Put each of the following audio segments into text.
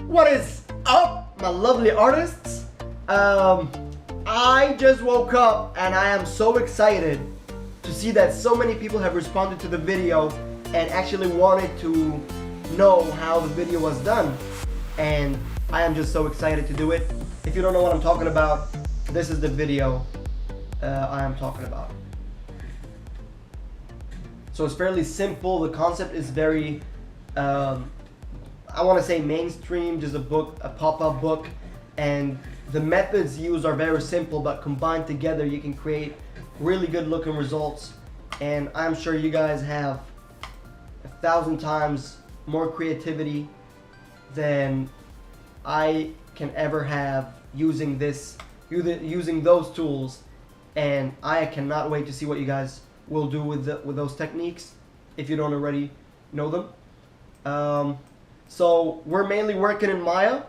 What is up, my lovely artists? I just woke up and I am so excited to see that so many people have responded to the video and actually wanted to know how the video was done. And I am just so excited to do it. If you don't know what I'm talking about, this is the video I am talking about. So it's fairly simple. The concept is very, I want to say mainstream, just a book, a pop-up book, and the methods used are very simple, but combined together you can create really good looking results. And I'm sure you guys have 1,000 times more creativity than I can ever have using those tools, and I cannot wait to see what you guys will do with those techniques if you don't already know them. So we're mainly working in Maya.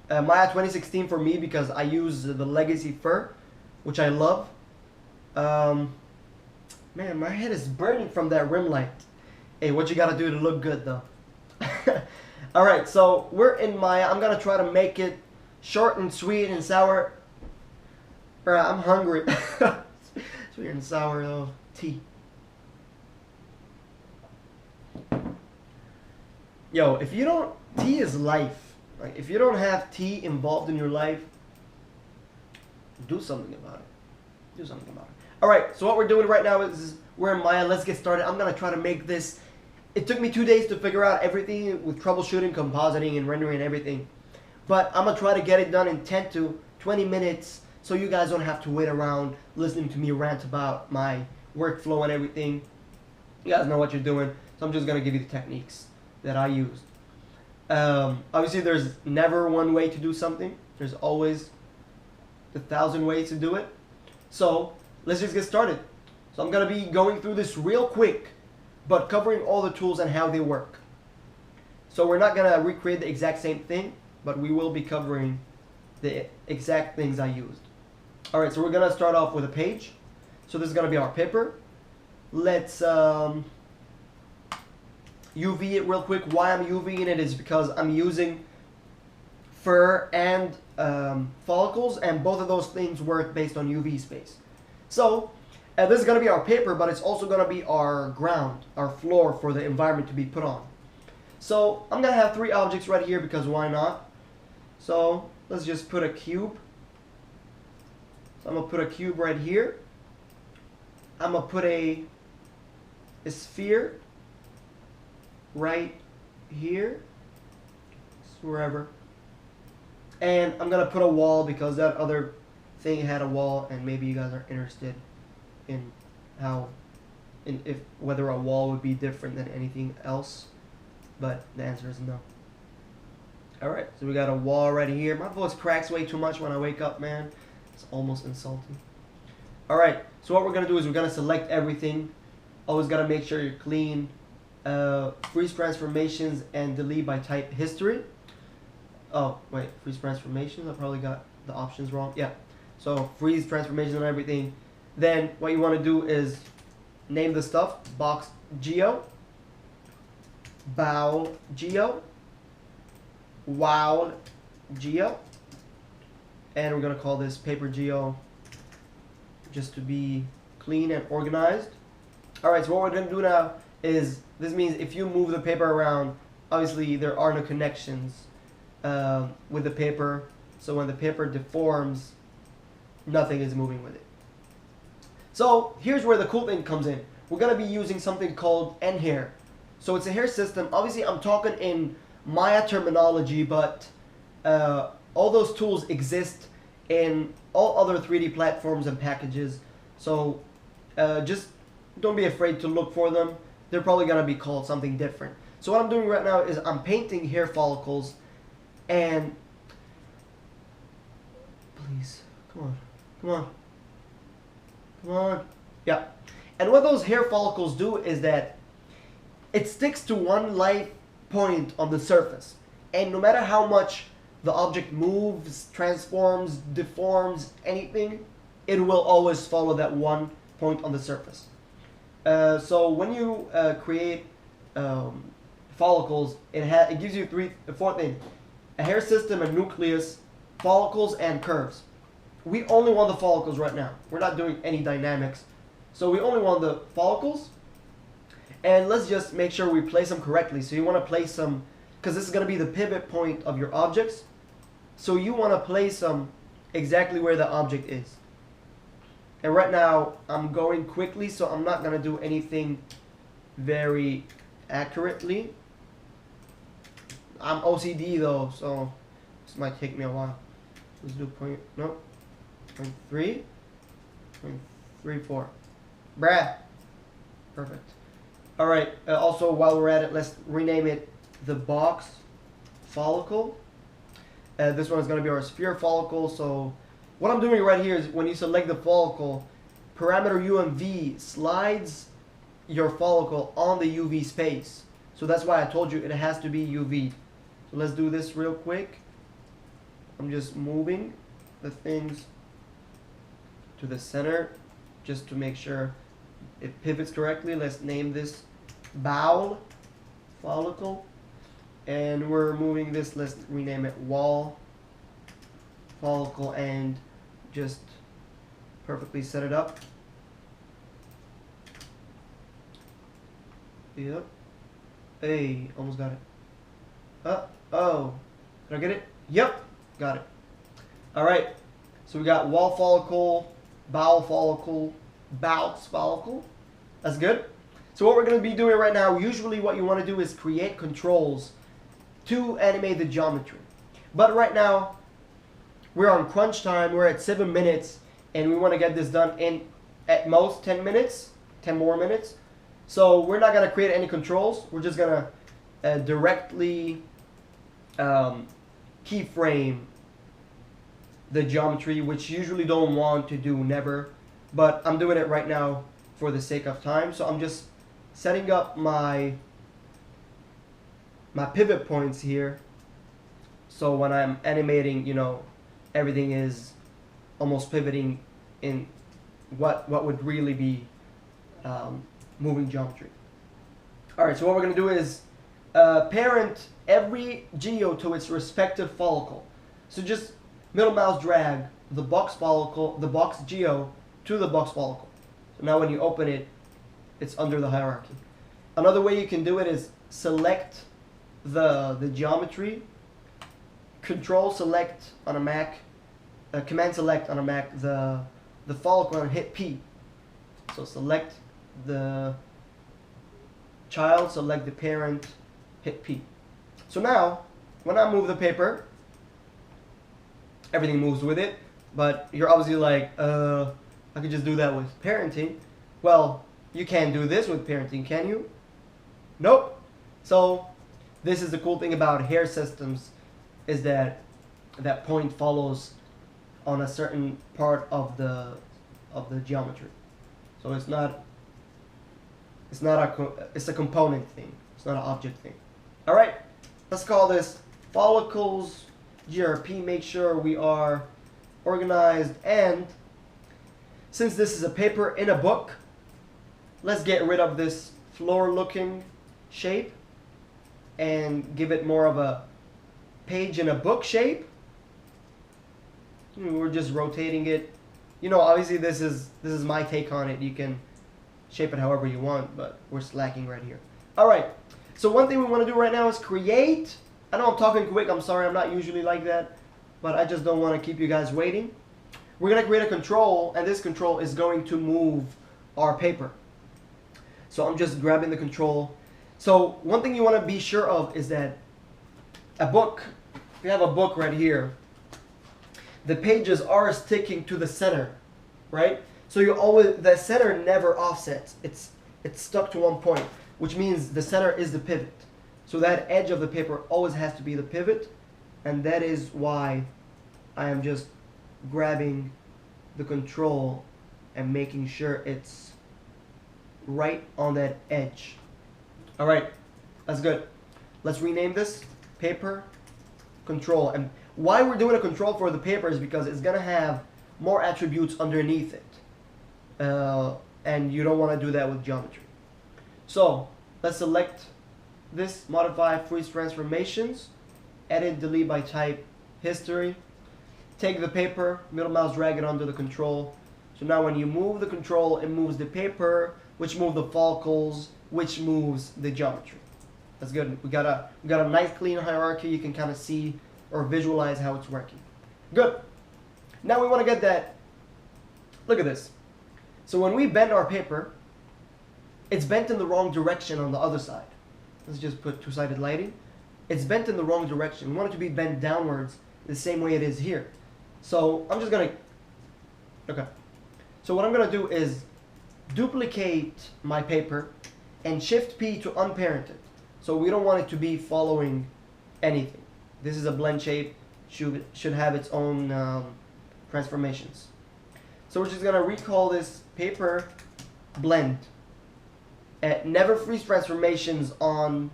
Maya 2016 for me because I use the Legacy Fur, which I love. Man, my head is burning from that rim light. Hey, what you gotta do to look good though? Alright, so we're in Maya. I'm gonna try to make it short and sweet and sour. I'm hungry. Sweet and sour though. Tea. Yo, if you don't, tea is life. Like, if you don't have tea involved in your life, do something about it. Do something about it. Alright, so what we're doing right now is we're in Maya. Let's get started. I'm gonna try to make this. It took me 2 days to figure out everything with troubleshooting, compositing, and rendering and everything. But I'm gonna try to get it done in 10 to 20 minutes so you guys don't have to wait around listening to me rant about my workflow and everything. You guys know what you're doing, so I'm just gonna give you the techniques that I used. Obviously there's never one way to do something. There's always 1,000 ways to do it. So let's just get started. So I'm gonna be going through this real quick, but covering all the tools and how they work. So we're not gonna recreate the exact same thing, but we will be covering the exact things I used. Alright, so we're gonna start off with a page. So this is gonna be our paper. Let's UV it real quick. Why I'm UVing it is because I'm using fur and follicles, and both of those things work based on UV space. So this is going to be our paper, but it's also going to be our ground, our floor for the environment to be put on. So I'm going to have 3 objects right here because why not? So let's just put a cube. So I'm going to put a cube right here. I'm going to put a sphere right here, wherever, and I'm gonna put a wall because that other thing had a wall, and maybe you guys are interested in whether a wall would be different than anything else, but the answer is no. Alright, so we got a wall right here. My voice cracks way too much when I wake up, man. It's almost insulting. Alright, so what we're gonna do is we're gonna select everything. Always gotta make sure you're clean. Freeze transformations and delete by type history. Oh wait, freeze transformations, I probably got the options wrong. Yeah, so freeze transformations and everything. Then what you want to do is name the stuff. Box geo, bow geo, wow geo, and we're gonna call this paper geo just to be clean and organized. Alright, so what we're gonna do now is, this means if you move the paper around, obviously there are no connections with the paper, so when the paper deforms, nothing is moving with it. So here's where the cool thing comes in. We're going to be using something called nHair. So it's a hair system. Obviously I'm talking in Maya terminology, but all those tools exist in all other 3D platforms and packages, so just don't be afraid to look for them. They're probably going to be called something different. So what I'm doing right now is I'm painting hair follicles, and please, come on, come on, come on. Yeah. And what those hair follicles do is that it sticks to one light point on the surface. And no matter how much the object moves, transforms, deforms, anything, it will always follow that one point on the surface. So when you create follicles, it gives you four things. a hair system, a nucleus, follicles, and curves. We only want the follicles right now. We're not doing any dynamics. So we only want the follicles. And let's just make sure we place them correctly. So you want to place them, because this is going to be the pivot point of your objects. So you want to place them exactly where the object is. And right now, I'm going quickly, so I'm not going to do anything very accurately. I'm OCD though, so this might take me a while. Let's do point 3, 0.34. Brad. Perfect. Alright, also while we're at it, let's rename it the box follicle. This one is going to be our sphere follicle. So what I'm doing right here is when you select the follicle, parameter UMV slides your follicle on the UV space. So that's why I told you it has to be UV. So let's do this real quick. I'm just moving the things to the center just to make sure it pivots correctly. Let's name this bowel follicle. And we're moving this, let's rename it wall follicle and just perfectly set it up. Yep. Hey, almost got it. Oh. Did I get it? Yep. Got it. Alright. So we got wall follicle, bowel follicle, Bouts follicle. That's good. So what we're going to be doing right now, usually what you want to do is create controls to animate the geometry. But right now, we're on crunch time. We're at 7 minutes, and we want to get this done in at most 10 minutes, 10 more minutes. So we're not going to create any controls. We're just going to directly keyframe the geometry, which you usually don't want to do, never. But I'm doing it right now for the sake of time. So I'm just setting up my pivot points here. So when I'm animating, you know, everything is almost pivoting in what would really be moving geometry. Alright, so what we're going to do is parent every geo to its respective follicle. So just middle mouse drag the box follicle, the box geo to the box follicle. So now when you open it, it's under the hierarchy. Another way you can do it is select the geometry, control select on a Mac, command select on a Mac the follicle and hit P. So select the child, select the parent, hit P. So now when I move the paper, everything moves with it, but you're obviously like, I could just do that with parenting. Well, you can't do this with parenting, can you? Nope. So this is the cool thing about hair systems, is that that point follows on a certain part of the geometry. So it's a component thing. It's not an object thing. All right, let's call this follicles GRP. Make sure we are organized, and since this is a paper in a book, let's get rid of this floor looking shape and give it more of a page in a book shape. We're just rotating it. You know, obviously this is my take on it. You can shape it however you want, but we're slacking right here. Alright, so one thing we want to do right now is create. I know I'm talking quick, I'm sorry, I'm not usually like that, but I just don't want to keep you guys waiting. We're going to create a control, and this control is going to move our paper. So I'm just grabbing the control. So one thing you want to be sure of is that a book, if you have a book right here, the pages are sticking to the center, right? So you always, the center never offsets. It's stuck to one point, which means the center is the pivot. So that edge of the paper always has to be the pivot, and that is why I am just grabbing the control and making sure it's right on that edge. All right, that's good. Let's rename this paper control. And why we're doing a control for the paper is because it's gonna have more attributes underneath it, and you don't want to do that with geometry. So let's select this, modify freeze transformations, edit, delete by type, history. Take the paper, middle mouse drag it under the control. So now when you move the control, it moves the paper, which moves the follicles, which moves the geometry. That's good. We got a nice clean hierarchy. You can kind of see or visualize how it's working. Good. Now we want to get that. Look at this. So when we bend our paper, it's bent in the wrong direction on the other side. Let's just put two-sided lighting. It's bent in the wrong direction. We want it to be bent downwards the same way it is here. So I'm just gonna, okay. So what I'm gonna do is duplicate my paper and Shift P to unparent it. So we don't want it to be following anything. This is a blend shape, should have its own transformations. So we're just gonna recall this paper blend. Never freeze transformations on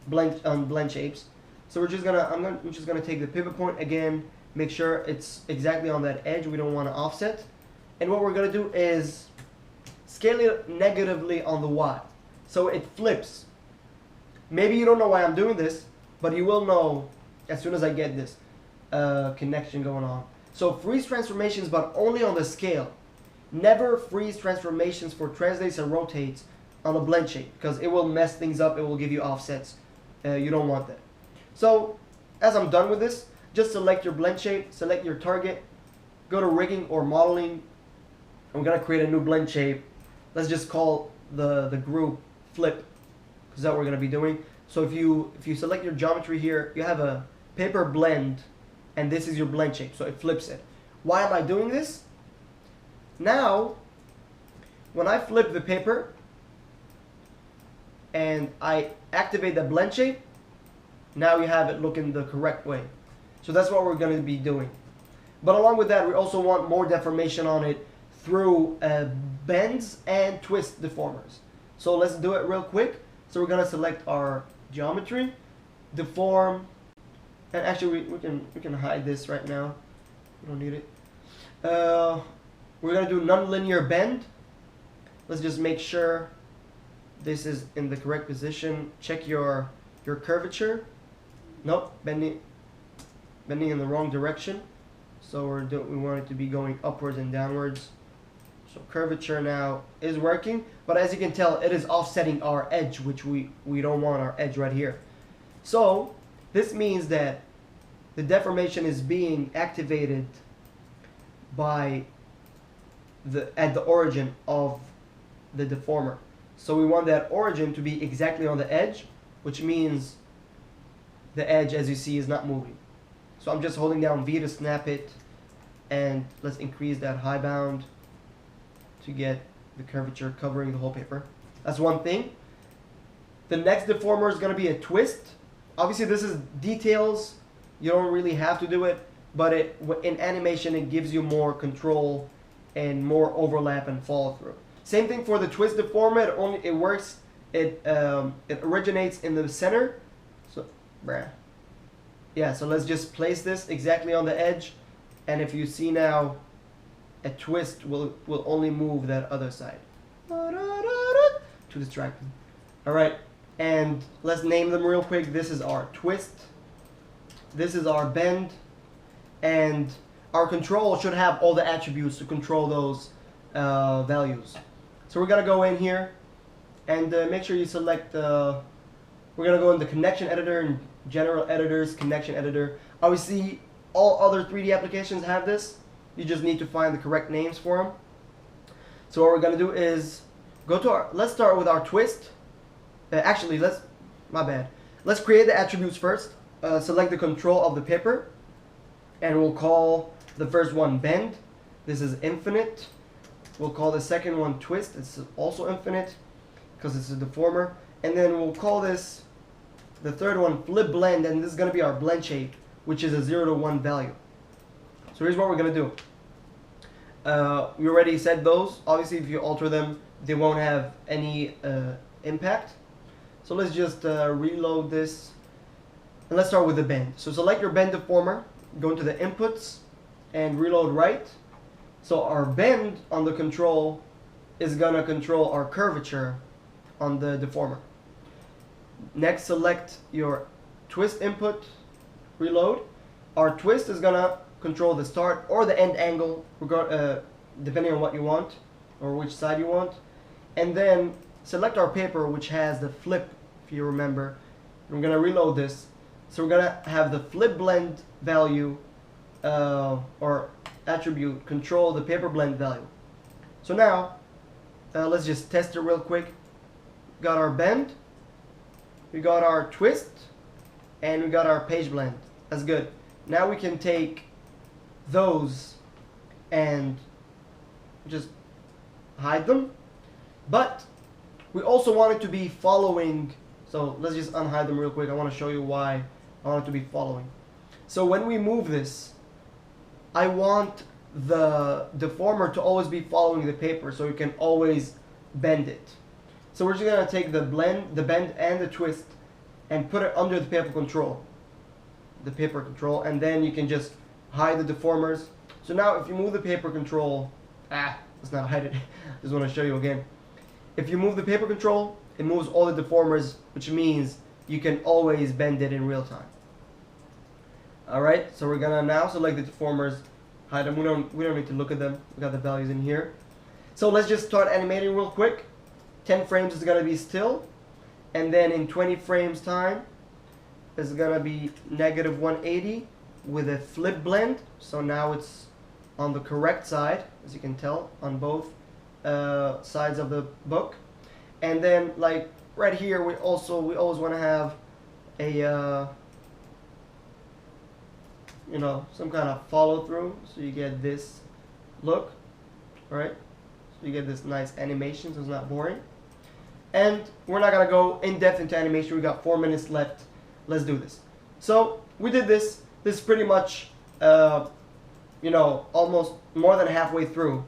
blend shapes. So we're just gonna I'm just gonna take the pivot point again, make sure it's exactly on that edge. We don't want to offset. And what we're gonna do is scale it negatively on the Y, so it flips. Maybe you don't know why I'm doing this, but you will know as soon as I get this connection going on. So freeze transformations, but only on the scale. Never freeze transformations for translates and rotates on a blend shape, because it will mess things up. It will give you offsets. You don't want that. So as I'm done with this, just select your blend shape, select your target, go to rigging or modeling. I'm gonna create a new blend shape. Let's just call the group flip, because that's what we're gonna be doing. So if you select your geometry here, you have a paper blend, and this is your blend shape, so it flips it. Why am I doing this? Now, when I flip the paper and I activate the blend shape, now you have it looking the correct way. So that's what we're going to be doing. But along with that, we also want more deformation on it through bends and twist deformers. So let's do it real quick. So we're going to select our geometry, deform, and actually we can hide this right now. We don't need it. We're going to do nonlinear bend. Let's just make sure this is in the correct position. Check your curvature. Nope, bending in the wrong direction. So we want it to be going upwards and downwards. So curvature now is working, but as you can tell, it is offsetting our edge, which we don't want our edge right here. So this means that the deformation is being activated by at the origin of the deformer. So we want that origin to be exactly on the edge, which means the edge, as you see, is not moving. So I'm just holding down V to snap it, and let's increase that high bound to get the curvature covering the whole paper. That's one thing. The next deformer is going to be a twist. Obviously this is details, you don't really have to do it, but in animation it gives you more control and more overlap and follow through. Same thing for the twist deformer. It originates in the center. So so let's just place this exactly on the edge, and if you see now, a twist will only move that other side. Too distracting. Alright, and let's name them real quick. This is our twist, this is our bend, and our control should have all the attributes to control those values. So we're gonna go in here and make sure you select we're gonna go in the connection editor and general editors, connection editor. Obviously all other 3D applications have this. You just need to find the correct names for them. So what we're gonna do is go to let's start with our twist. Actually, let's create the attributes first. Select the control of the paper, and we'll call the first one bend. This is infinite. We'll call the second one twist. It's also infinite because it's a deformer. And then we'll call this the third one flip blend, and this is going to be our blend shape, which is a 0 to 1 value. So here's what we're going to do. We already said those. Obviously, if you alter them, they won't have any impact. So let's just reload this. And let's start with the bend. So select your bend deformer, go into the inputs, and reload right. So our bend on the control is going to control our curvature on the deformer. Next, select your twist input, reload. Our twist is gonna control the start or the end angle, depending on what you want or which side you want. And then select our paper, which has the flip, if you remember. We're gonna reload this. So we're gonna have the flip blend value or attribute control the paper blend value. So now let's just test it real quick. Got our bend, we got our twist, and we got our page blend. That's good. Now we can take those and just hide them, but we also want it to be following. So let's just unhide them real quick. I want to show you why I want it to be following. So when we move this, I want the deformer to always be following the paper, so you can always bend it. So we're just gonna take the bend and the twist and put it under the paper control, and then you can just hide the deformers. So now if you move the paper control, let's not hide it. Just want to show you again. If you move the paper control, it moves all the deformers, which means you can always bend it in real time. Alright, so we're gonna now select the deformers, hide them. We don't need to look at them. We got the values in here. So let's just start animating real quick. 10 frames is gonna be still, and then in 20 frames time is gonna be -180 with a flip blend. So now it's on the correct side, as you can tell, on both sides of the book. And then like right here, we always want to have a you know, some kind of follow through, so you get this look, right? So you get this nice animation, so it's not boring. And we're not gonna go in depth into animation. We got 4 minutes left. Let's do this. So we did this. This is pretty much you know, almost more than halfway through.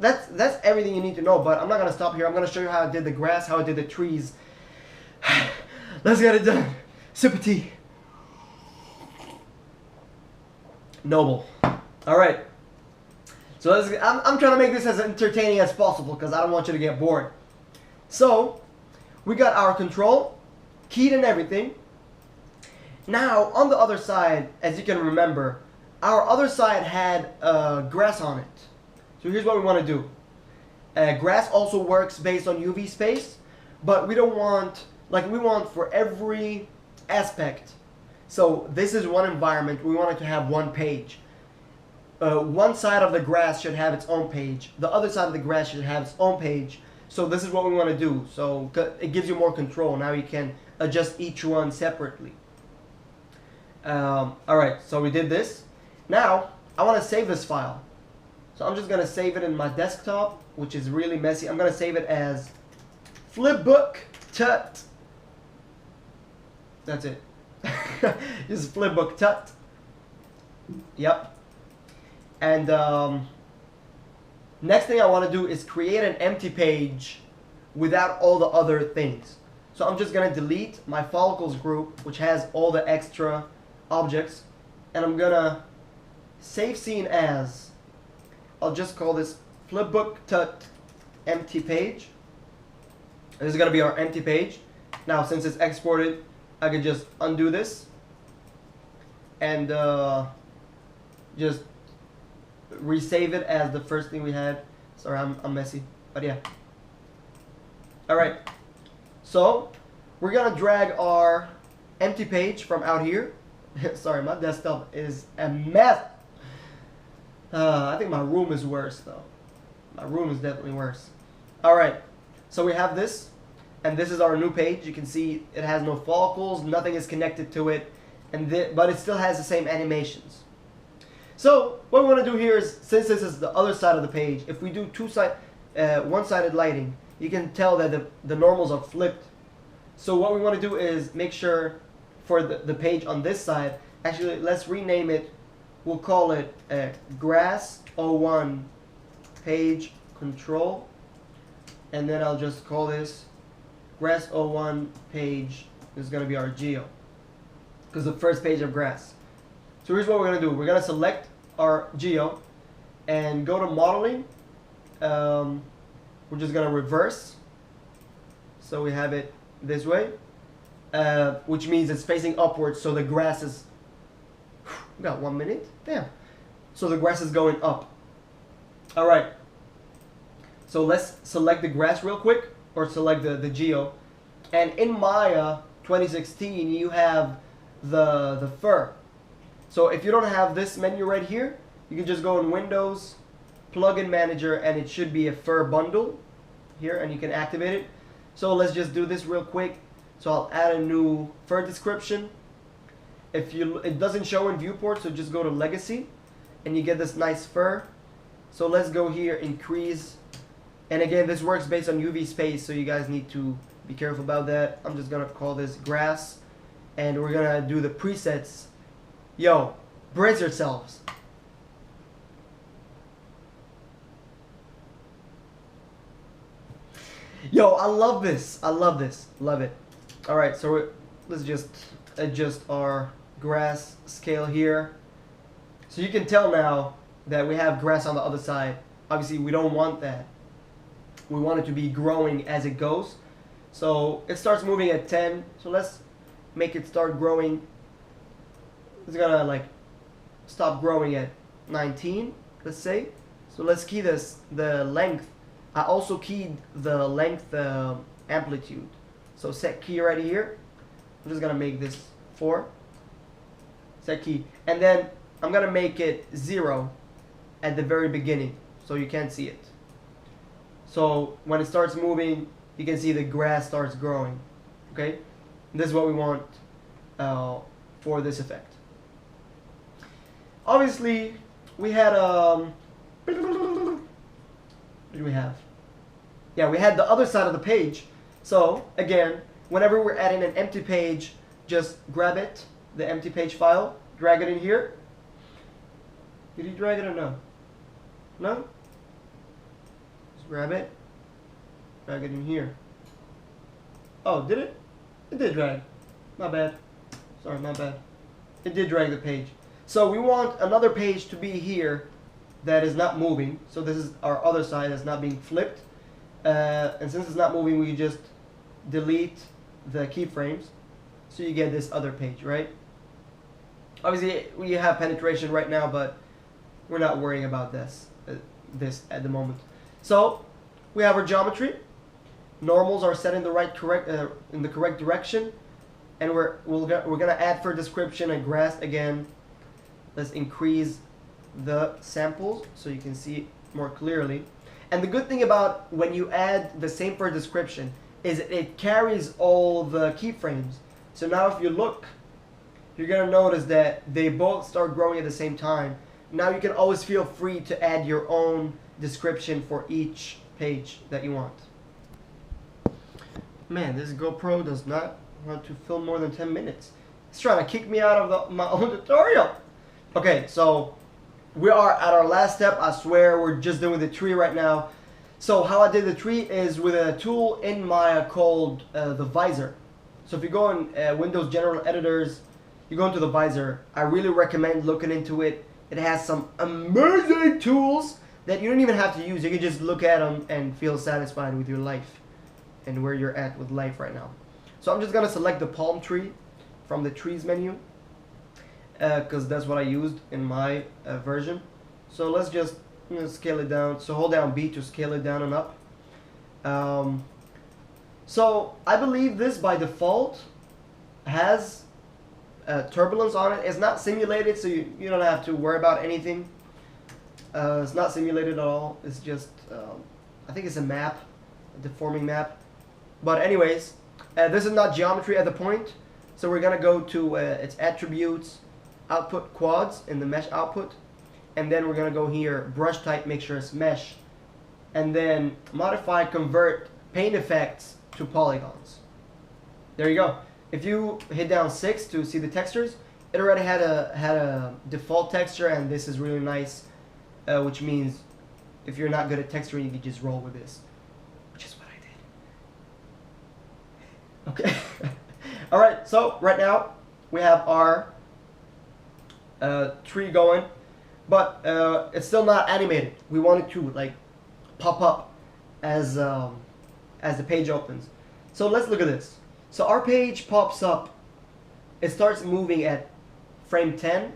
That's everything you need to know, but I'm not gonna stop here. I'm gonna show you how I did the grass, how I did the trees. Let's get it done. Sip of tea. Noble. All right. So I'm trying to make this as entertaining as possible because I don't want you to get bored. So we got our control keyed and everything. Now on the other side, as you can remember, our other side had grass on it. So here's what we want to do. Grass also works based on UV space, but we don't want, like, we want for every aspect. So this is one environment. We want it to have one page. One side of the grass should have its own page. The other side of the grass should have its own page. So this is what we want to do. So it gives you more control. Now you can adjust each one separately. Alright, so we did this. Now I want to save this file. So I'm just going to save it in my desktop, which is really messy. I'm going to save it as flipbook tut. That's it. Just flipbook tut. Yep. And next thing I want to do is create an empty page without all the other things. So I'm just going to delete my follicles group, which has all the extra objects, and I'm going to save scene as, I'll just call this flipbook tut empty page. This is going to be our empty page. Now since it's exported, I can just undo this and just resave it as the first thing we had. Sorry, I'm messy, but yeah. Alright, so we're gonna drag our empty page from out here. Sorry, my desktop is a mess. I think my room is worse though. My room is definitely worse. Alright, so we have this, and this is our new page. You can see it has no follicles, nothing is connected to it, but it still has the same animations. So what we want to do here is, since this is the other side of the page, if we do one-sided lighting, you can tell that the normals are flipped. So what we want to do is make sure for the page on this side, actually let's rename it. We'll call it grass 01 page control, and then I'll just call this grass 01 page. This is going to be our geo, because the first page of grass. So here's what we're going to do. We're going to select our geo and go to modeling. We're just going to reverse. So we have it this way, which means it's facing upwards, so the grass is We got 1 minute. Damn. So the grass is going up. All right. So let's select the grass real quick, or select the geo. And in Maya 2016, you have the fur. So if you don't have this menu right here, you can just go in Windows, Plugin Manager, and it should be a fur bundle here, and you can activate it. So let's just do this real quick. So I'll add a new fur description. It doesn't show in viewport, so just go to Legacy, and you get this nice fur. So let's go here, increase, and again, this works based on UV space, so you guys need to be careful about that. I'm just gonna call this grass, and we're gonna do the presets. Yo, brace yourselves. Yo, I love this. I love this. Love it. All right, so let's just adjust our grass scale here. So you can tell now that we have grass on the other side. Obviously, we don't want that. We want it to be growing as it goes. So it starts moving at 10. So let's make it start growing. It's gonna like stop growing at 19, let's say. So let's key the length. I also keyed the length amplitude. So set key right here. I'm just gonna make this 4. Set key. And then I'm gonna make it 0 at the very beginning, so you can't see it. So when it starts moving, you can see the grass starts growing. Okay? This is what we want for this effect. Obviously, we had what did we have? Yeah, we had the other side of the page. So again, whenever we're adding an empty page, just grab it, the empty page file, drag it in here. Did you drag it or no? No? Just grab it, drag it in here. Oh, did it? It did drag. My bad. Sorry, my bad. It did drag the page. So we want another page to be here that is not moving. So this is our other side that's not being flipped. And since it's not moving, we just delete the keyframes. So you get this other page, right? Obviously, we have penetration right now, but we're not worrying about this at the moment. So we have our geometry. Normals are set in the correct direction, and we're gonna add for description and grass again. Let's increase the samples so you can see it more clearly. And the good thing about when you add the same for description is it carries all the keyframes. So now if you look, you're gonna notice that they both start growing at the same time. Now you can always feel free to add your own description for each page that you want. Man, this GoPro does not want to film more than 10 minutes. It's trying to kick me out of my own tutorial. Okay, so we are at our last step. I swear we're just doing the tree right now. So how I did the tree is with a tool in Maya called the visor. So if you go in Windows General Editors, you go into the visor. I really recommend looking into it. It has some amazing tools that you don't even have to use. You can just look at them and feel satisfied with your life and where you're at with life right now. So I'm just gonna select the palm tree from the trees menu because that's what I used in my version. So let's just scale it down. So hold down B to scale it down and up. So I believe this by default has turbulence on it. It's not simulated, so you don't have to worry about anything. It's not simulated at all. It's just I think it's a map, a deforming map. But anyways, this is not geometry at the point, so we're gonna go to its attributes, output quads in the mesh output, and then we're gonna go here, brush type, make sure it's mesh, and then modify convert paint effects to polygons. There you go. If you hit down 6 to see the textures, it already had a default texture, and this is really nice, which means if you're not good at texturing, you can just roll with this, which is what I did. Okay. All right. So right now we have our tree going, but it's still not animated. We want it to like pop up as the page opens. So let's look at this. So our page pops up. It starts moving at frame 10,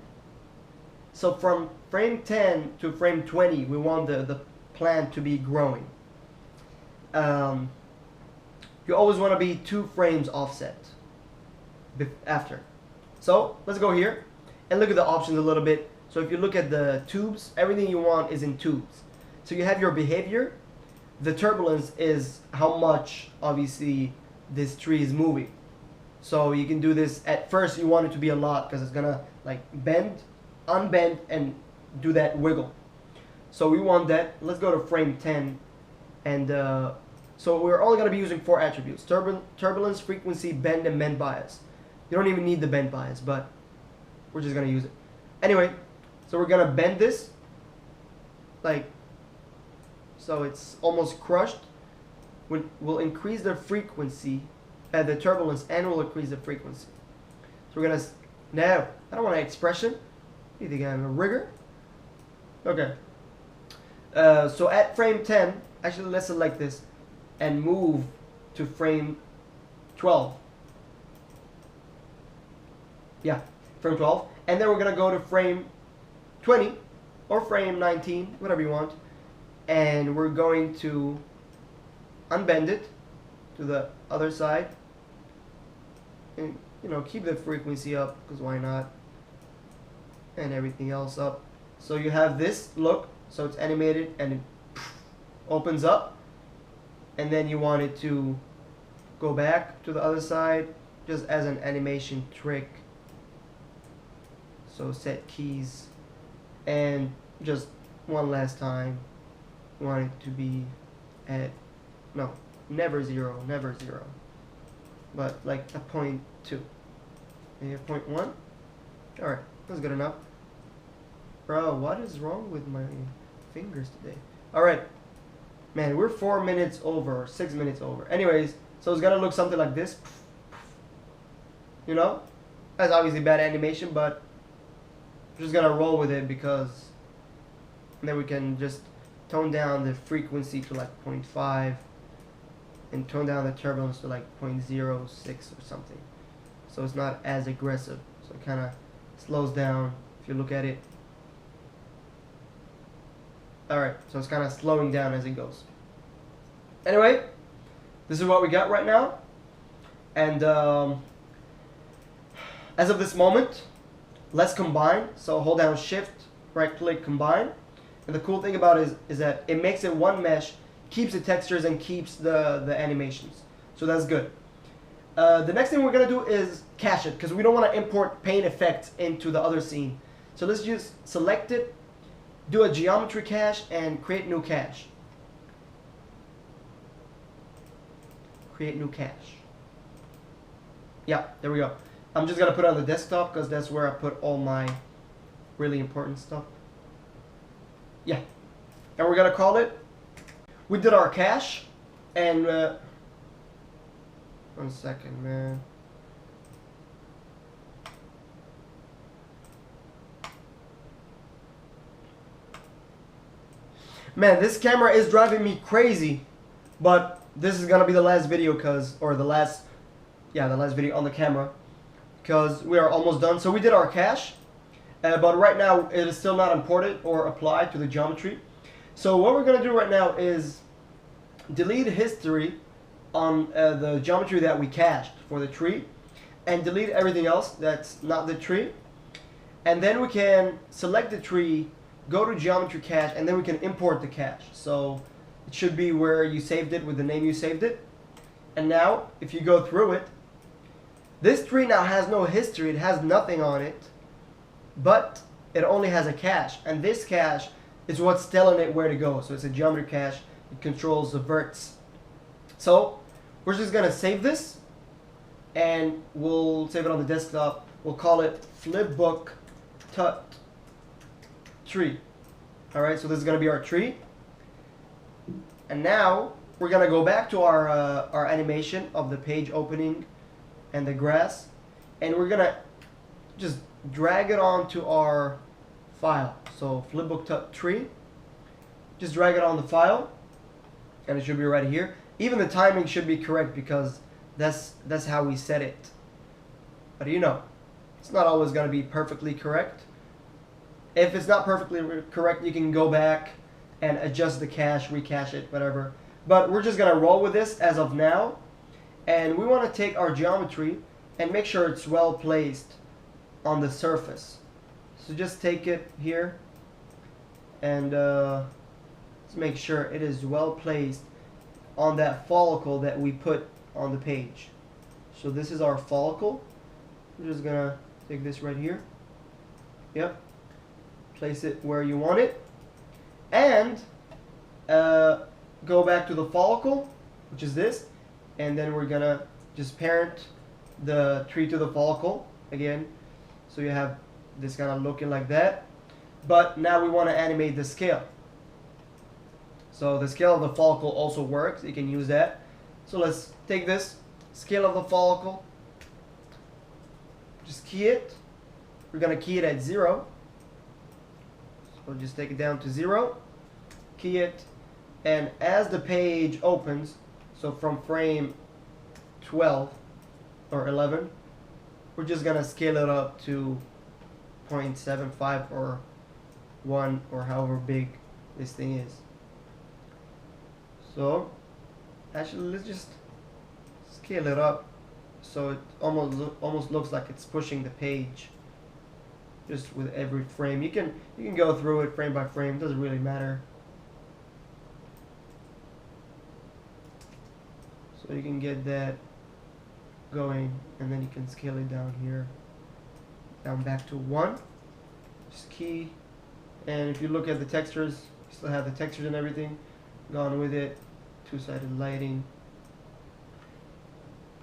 So from frame 10 to frame 20, we want the plant to be growing. You always want to be 2 frames offset after. So let's go here and look at the options a little bit. So if you look at the tubes, everything you want is in tubes. So you have your behavior. The turbulence is how much, obviously, this tree is moving. So you can do this. At first you want it to be a lot because it's gonna like bend, unbend, and do that wiggle. So we want that. Let's go to frame 10, and so we're only gonna be using 4 attributes: turbulence, frequency, bend, and bend bias. You don't even need the bend bias, but we're just gonna use it anyway. So we're gonna bend this like so it's almost crushed. We'll increase the frequency, the turbulence, and we'll increase the frequency. So we're gonna now. I don't want an expression. You think I'm a rigger? Okay. So at frame 10, actually let's select this and move to frame 12. Yeah, frame 12. And then we're gonna go to frame 20 or frame 19, whatever you want. And we're going to unbend it to the other side. And, you know, keep the frequency up, because why not? And everything else up. So you have this look, so it's animated and it opens up. And then you want it to go back to the other side, just as an animation trick. So set keys, and just one last time, want it to be at, no, never 0, never 0, but like a 0.2, maybe a 0.1. All right, that's good enough. Bro, what is wrong with my fingers today? All right, man, we're 4 minutes over, 6 minutes over. Anyways, so it's gonna look something like this. You know, that's obviously bad animation, but we're just gonna roll with it, because and then we can just tone down the frequency to like 0.5 and tone down the turbulence to like 0.06 or something, so it's not as aggressive, so it kind of slows down if you look at it. Alright, so it's kind of slowing down as it goes. Anyway, this is what we got right now, and as of this moment, let's combine. So hold down Shift, right click, combine. And the cool thing about it is that it makes it one mesh, keeps the textures, and keeps the animations. So that's good. The next thing we're going to do is cache it, because we don't want to import paint effects into the other scene. So let's just select it, do a geometry cache, and create new cache. Create new cache. Yeah, there we go. I'm just going to put it on the desktop, because that's where I put all my really important stuff. Yeah, and we're gonna call it. We did our cache, and 1 second, man. Man, this camera is driving me crazy, but this is gonna be the last video, the last video on the camera, because we are almost done. So we did our cache. But right now it is still not imported or applied to the geometry. So what we're going to do right now is delete history on the geometry that we cached for the tree, and delete everything else that's not the tree. And then we can select the tree, go to geometry cache, and then we can import the cache. So it should be where you saved it with the name you saved it. And now if you go through it, this tree now has no history, it has nothing on it. But it only has a cache, and this cache is what's telling it where to go. So it's a geometry cache. It controls the verts. So we're just gonna save this, and we'll save it on the desktop. We'll call it Flipbook Tut Tree. All right, so this is gonna be our tree. And now we're gonna go back to our animation of the page opening and the grass, and we're gonna just drag it onto our file. So Flipbook Tut Tree, just drag it on the file, and it should be right here. Even the timing should be correct, because that's how we set it. But you know, it's not always going to be perfectly correct. If it's not perfectly correct, you can go back and adjust the cache, recache it, whatever. But we're just gonna roll with this as of now. And we wanna take our geometry and make sure it's well placed on the surface. So just take it here and let's make sure it is well placed on that follicle that we put on the page. So this is our follicle. We're just gonna take this right here. Yep. Place it where you want it. And go back to the follicle, which is this. And then we're gonna just parent the tree to the follicle again. So you have this kind of looking like that. But now we want to animate the scale. So the scale of the follicle also works. You can use that. So let's take this scale of the follicle. Just key it. We're going to key it at 0. So just take it down to 0. Key it. And as the page opens, so from frame 12 or 11, we're just going to scale it up to 0.75 or 1 or however big this thing is. So actually let's just scale it up so it almost looks like it's pushing the page just with every frame. You can go through it frame by frame, doesn't really matter. So you can get that going, and then you can scale it down here, down back to 1. Just key, and if you look at the textures, you still have the textures and everything gone with it. Two-sided lighting.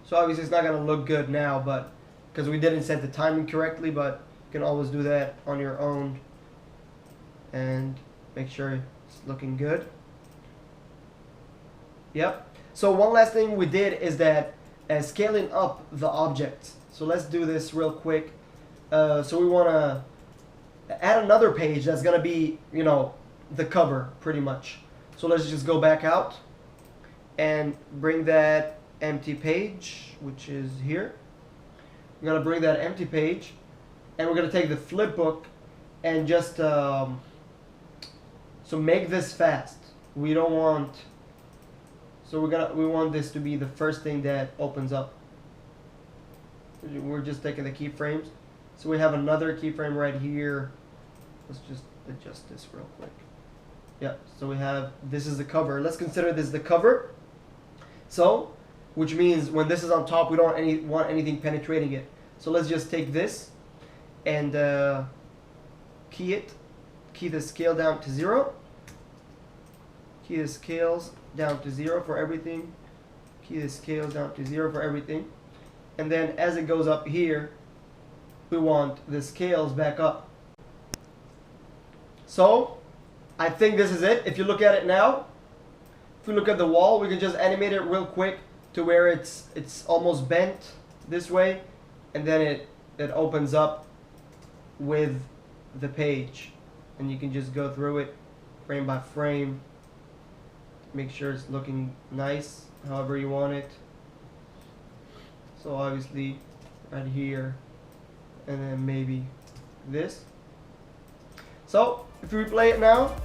So obviously it's not going to look good now, but because we didn't set the timing correctly, but you can always do that on your own and make sure it's looking good. Yep. So one last thing we did is that scaling up the objects. So let's do this real quick. So we want to add another page that's going to be, you know, the cover pretty much. So let's just go back out and bring that empty page, which is here. We're going to bring that empty page, and we're going to take the flip book and just so make this fast. We don't want, so we want this to be the first thing that opens up. We're just taking the keyframes. So we have another keyframe right here. Let's just adjust this real quick. Yep, so we have, this is the cover. Let's consider this the cover. So, which means when this is on top, we don't want anything penetrating it. So let's just take this and key it. Key the scale down to 0. Key the scales down to 0 for everything. Key the scales down to 0 for everything. And then as it goes up here, we want the scales back up. So, I think this is it. If you look at it now, if we look at the wall, we can just animate it real quick to where it's almost bent this way, and then it opens up with the page, and you can just go through it frame by frame, make sure it's looking nice however you want it. So obviously right here, and then maybe this. So if we replay it now,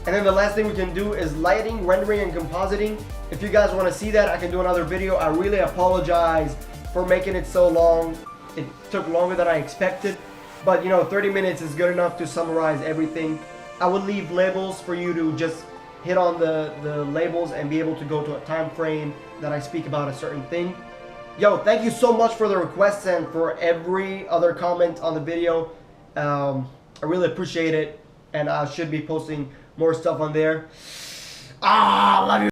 and then the last thing we can do is lighting, rendering, and compositing. If you guys want to see that, I can do another video. I really apologize for making it so long. It took longer than I expected, but you know, 30 minutes is good enough to summarize everything. I will leave labels for you to just hit on the labels and be able to go to a time frame that I speak about a certain thing. Yo, thank you so much for the requests and for every other comment on the video. I really appreciate it, and I should be posting more stuff on there. Love you.